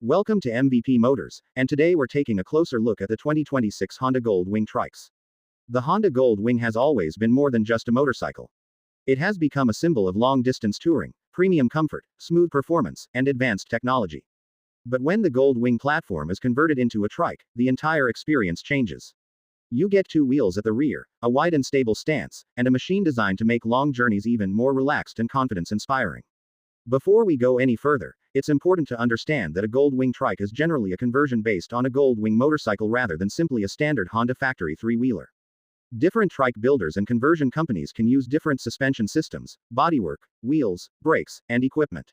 Welcome to MVP Motors, and today we're taking a closer look at the 2026 Honda Gold Wing Trikes. The Honda Gold Wing has always been more than just a motorcycle. It has become a symbol of long-distance touring, premium comfort, smooth performance, and advanced technology. But when the Gold Wing platform is converted into a trike, the entire experience changes. You get two wheels at the rear, a wide and stable stance, and a machine designed to make long journeys even more relaxed and confidence-inspiring. Before we go any further, it's important to understand that a Gold Wing Trike is generally a conversion based on a Gold Wing motorcycle rather than simply a standard Honda factory three-wheeler. Different trike builders and conversion companies can use different suspension systems, bodywork, wheels, brakes, and equipment.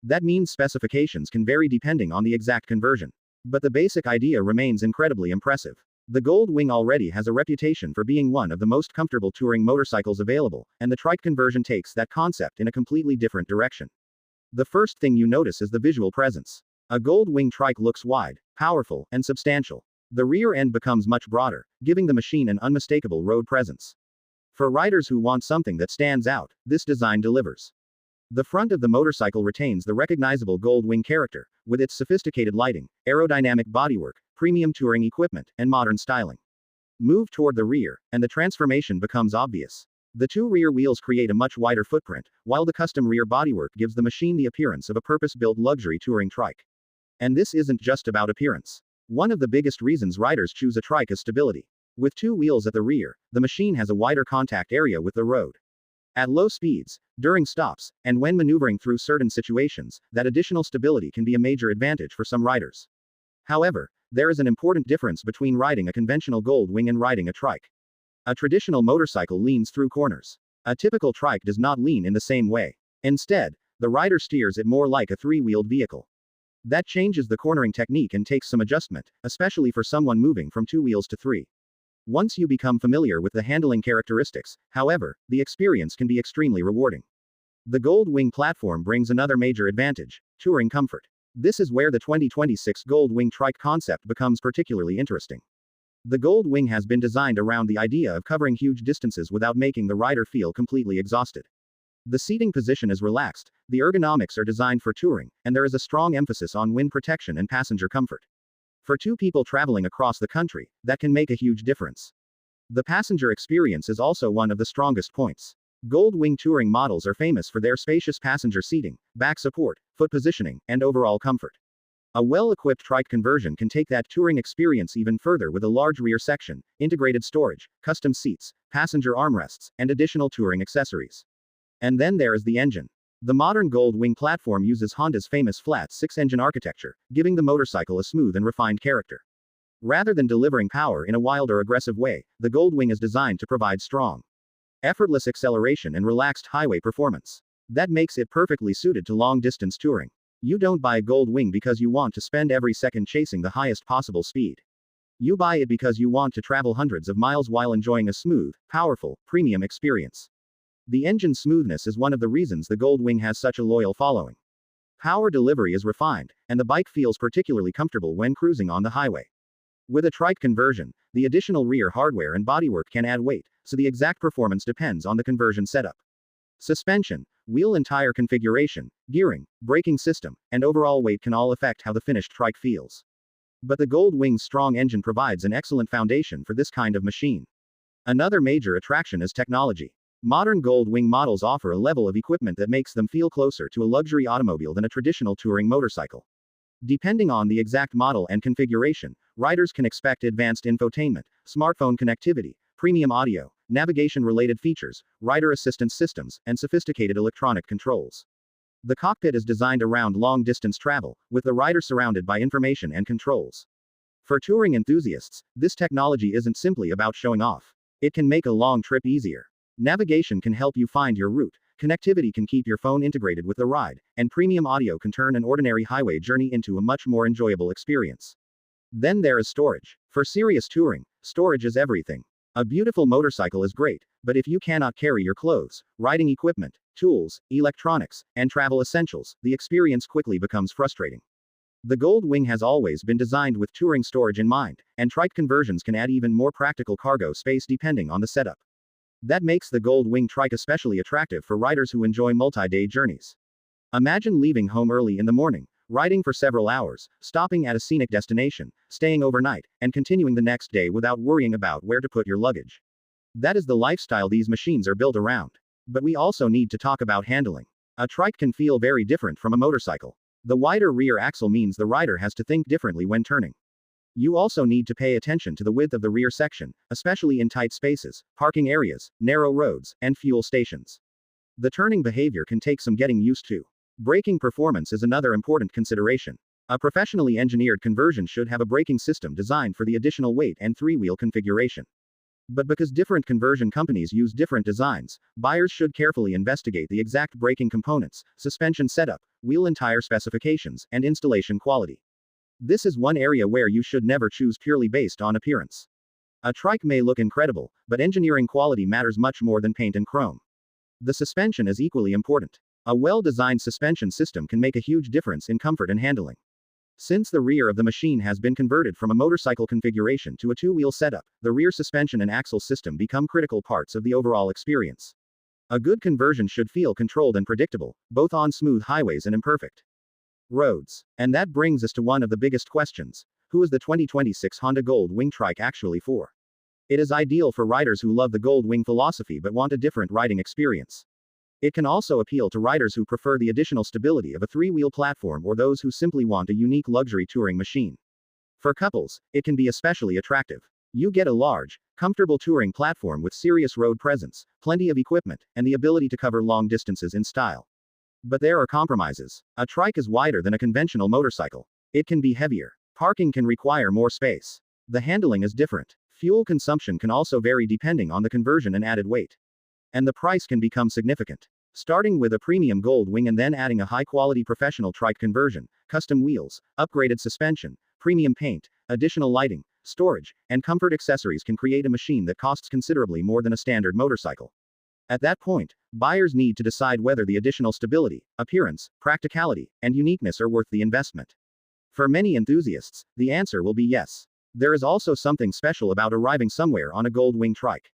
That means specifications can vary depending on the exact conversion. But the basic idea remains incredibly impressive. The Gold Wing already has a reputation for being one of the most comfortable touring motorcycles available, and the trike conversion takes that concept in a completely different direction. The first thing you notice is the visual presence. A Gold Wing Trike looks wide, powerful, and substantial. The rear end becomes much broader, giving the machine an unmistakable road presence. For riders who want something that stands out, this design delivers. The front of the motorcycle retains the recognizable Gold Wing character, with its sophisticated lighting, aerodynamic bodywork, premium touring equipment, and modern styling. Move toward the rear, and the transformation becomes obvious. The two rear wheels create a much wider footprint, while the custom rear bodywork gives the machine the appearance of a purpose-built luxury touring trike. And this isn't just about appearance. One of the biggest reasons riders choose a trike is stability. With two wheels at the rear, the machine has a wider contact area with the road. At low speeds, during stops, and when maneuvering through certain situations, that additional stability can be a major advantage for some riders. However, there is an important difference between riding a conventional Gold Wing and riding a trike. A traditional motorcycle leans through corners. A typical trike does not lean in the same way. Instead, the rider steers it more like a three-wheeled vehicle. That changes the cornering technique and takes some adjustment, especially for someone moving from two wheels to three. Once you become familiar with the handling characteristics, however, the experience can be extremely rewarding. The Gold Wing platform brings another major advantage: touring comfort. This is where the 2026 Gold Wing Trike concept becomes particularly interesting. The Gold Wing has been designed around the idea of covering huge distances without making the rider feel completely exhausted. The seating position is relaxed, the ergonomics are designed for touring, and there is a strong emphasis on wind protection and passenger comfort. For two people traveling across the country, that can make a huge difference. The passenger experience is also one of the strongest points. Gold Wing touring models are famous for their spacious passenger seating, back support, foot positioning, and overall comfort. A well-equipped trike conversion can take that touring experience even further with a large rear section, integrated storage, custom seats, passenger armrests, and additional touring accessories. And then there is the engine. The modern Gold Wing platform uses Honda's famous flat six-engine architecture, giving the motorcycle a smooth and refined character. Rather than delivering power in a wild or aggressive way, the Gold Wing is designed to provide strong, effortless acceleration and relaxed highway performance. That makes it perfectly suited to long-distance touring. You don't buy a Gold Wing because you want to spend every second chasing the highest possible speed. You buy it because you want to travel hundreds of miles while enjoying a smooth, powerful, premium experience. The engine's smoothness is one of the reasons the Gold Wing has such a loyal following. Power delivery is refined, and the bike feels particularly comfortable when cruising on the highway. With a trike conversion, the additional rear hardware and bodywork can add weight, so the exact performance depends on the conversion setup. Suspension, wheel and tire configuration, gearing, braking system, and overall weight can all affect how the finished trike feels. But the Gold Wing's strong engine provides an excellent foundation for this kind of machine. Another major attraction is technology. Modern Gold Wing models offer a level of equipment that makes them feel closer to a luxury automobile than a traditional touring motorcycle. Depending on the exact model and configuration, riders can expect advanced infotainment, smartphone connectivity, premium audio, navigation-related features, rider assistance systems, and sophisticated electronic controls. The cockpit is designed around long-distance travel, with the rider surrounded by information and controls. For touring enthusiasts, this technology isn't simply about showing off. It can make a long trip easier. Navigation can help you find your route, connectivity can keep your phone integrated with the ride, and premium audio can turn an ordinary highway journey into a much more enjoyable experience. Then there is storage. For serious touring, storage is everything. A beautiful motorcycle is great, but if you cannot carry your clothes, riding equipment, tools, electronics, and travel essentials, the experience quickly becomes frustrating. The Gold Wing has always been designed with touring storage in mind, and trike conversions can add even more practical cargo space depending on the setup. That makes the Gold Wing Trike especially attractive for riders who enjoy multi-day journeys. Imagine leaving home early in the morning, riding for several hours, stopping at a scenic destination, staying overnight, and continuing the next day without worrying about where to put your luggage. That is the lifestyle these machines are built around. But we also need to talk about handling. A trike can feel very different from a motorcycle. The wider rear axle means the rider has to think differently when turning. You also need to pay attention to the width of the rear section, especially in tight spaces, parking areas, narrow roads, and fuel stations. The turning behavior can take some getting used to. Braking performance is another important consideration. A professionally engineered conversion should have a braking system designed for the additional weight and three-wheel configuration. But because different conversion companies use different designs, buyers should carefully investigate the exact braking components, suspension setup, wheel and tire specifications, and installation quality. This is one area where you should never choose purely based on appearance. A trike may look incredible, but engineering quality matters much more than paint and chrome. The suspension is equally important. A well-designed suspension system can make a huge difference in comfort and handling. Since the rear of the machine has been converted from a motorcycle configuration to a two-wheel setup, the rear suspension and axle system become critical parts of the overall experience. A good conversion should feel controlled and predictable, both on smooth highways and imperfect roads. And that brings us to one of the biggest questions. Who is the 2026 Honda Gold Wing Trike actually for? It is ideal for riders who love the Gold Wing philosophy but want a different riding experience. It can also appeal to riders who prefer the additional stability of a three-wheel platform or those who simply want a unique luxury touring machine. For couples, it can be especially attractive. You get a large, comfortable touring platform with serious road presence, plenty of equipment, and the ability to cover long distances in style. But there are compromises. A trike is wider than a conventional motorcycle. It can be heavier. Parking can require more space. The handling is different. Fuel consumption can also vary depending on the conversion and added weight. And the price can become significant. Starting with a premium Gold Wing and then adding a high-quality professional trike conversion, custom wheels, upgraded suspension, premium paint, additional lighting, storage, and comfort accessories can create a machine that costs considerably more than a standard motorcycle. At that point, buyers need to decide whether the additional stability, appearance, practicality, and uniqueness are worth the investment. For many enthusiasts, the answer will be yes. There is also something special about arriving somewhere on a Gold Wing Trike.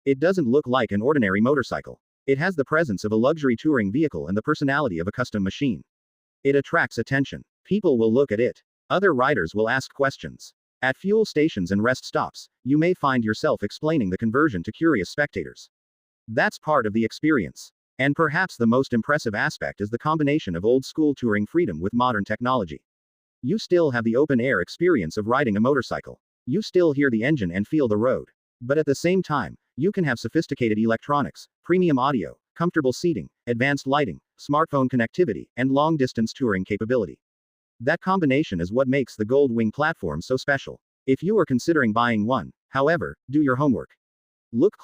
It doesn't look like an ordinary motorcycle. It has the presence of a luxury touring vehicle and the personality of a custom machine. It attracts attention. People will look at it. Other riders will ask questions. At fuel stations and rest stops, you may find yourself explaining the conversion to curious spectators. That's part of the experience. And perhaps the most impressive aspect is the combination of old-school touring freedom with modern technology. You still have the open-air experience of riding a motorcycle. You still hear the engine and feel the road. But at the same time, you can have sophisticated electronics, premium audio, comfortable seating, advanced lighting, smartphone connectivity, and long-distance touring capability. That combination is what makes the Gold Wing platform so special. If you are considering buying one, however, do your homework. Look